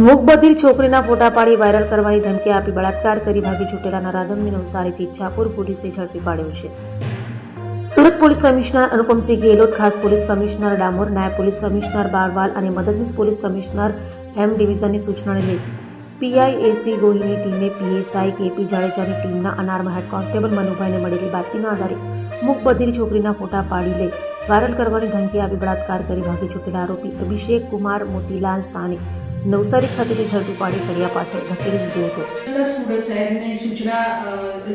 મૂકબધિર છોકરીના ફોટા પાડી વાયરલ કરવાની ધમકી આપી બળાત્કાર કરી ભાગી છૂટેલા નરાધમની નવસારીથી ઈચ્છાપુર પોલીસે ઝડપી પાડ્યો છે. સુરત પોલીસ કમિશનર અનુપમસિંહ ગેહલોત, ખાસ પોલીસ કમિશનર ડામોર, નાયબ પોલીસ કમિશનર બારવાલ અને મદદનીશ પોલીસ કમિશનર એમ ડિવિઝનની સૂચનાને લઈ પીઆઈએસી ગોહિલની ટીમે પીએસઆઈ કેપી જાડેજાની ટીમના અનારમાં હેડ કોન્સ્ટેબલ મનુભાઈને મળેલી બાતમીના આધારે મૂકબધિર છોકરીના ફોટા પાડી લઈ વાયરલ કરવાની ધમકી આપી બળાત્કાર કરી ભાગી છૂટેલા આરોપી અભિષેક કુમાર મોતીલાલ સાને નવસારી ખાતેથી ઝડપી પાડી સળિયા પાછળ ધકેલી દીધો હતો. સુરત શહેરની સૂચના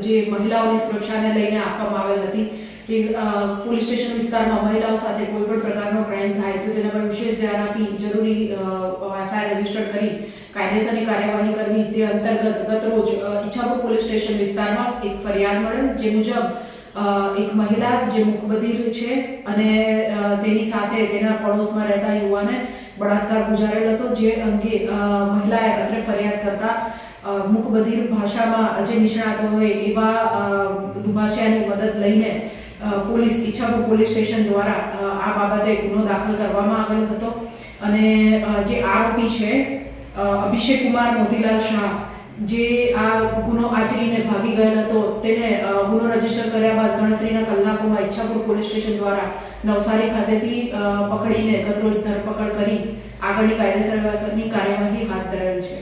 જે મહિલાઓની સુરક્ષાને લઈને આપવામાં આવેલ હતી કે પોલીસ સ્ટેશન વિસ્તારમાં મહિલાઓ સાથે કોઈ પણ પ્રકારનો ક્રાઇમ થાય તો તેના પર વિશેષ ધ્યાન આપી જરૂરી એફઆઈઆર રજીસ્ટર કરી કાયદેસરની કાર્યવાહી કરવી. તે અંતર્ગત ગતરોજ ઈચ્છાપુર પોલીસ સ્ટેશન વિસ્તારમાં એક ફરિયાદ મળેલ, જે મુજબ એક મહિલા જે મૂકબધિર છે અને તેની સાથે તેના પડોશમાં રહેતા યુવાને બળાત્કાર ગુજારેલ હતો, જે અંગે મહિલાએ અત્રે ફરિયાદ કરતા મૂકબધિર ભાષામાં જે નિષ્ણાતો હોય એવા દુભાષિયાની મદદ લઈને પોલીસ ઈચ્છાપુર પોલીસ સ્ટેશન દ્વારા આ બાબતે ગુનો દાખલ કરવામાં આવેલો હતો અને જે આરોપી છે અભિષેક કુમાર મોતીલાલ શાહ, જે આ ગુનો આચરીને ભાગી ગયેલ હતો, તેને ગુનો રજીસ્ટર કર્યા બાદ ગણતરીના કલાકોમાં ઈચ્છાપુર પોલીસ સ્ટેશન દ્વારા નવસારી ખાતેથી પકડીને ગતરોજ ધરપકડ કરી આગળની કાયદેસરની કાર્યવાહી હાથ ધરેલ છે.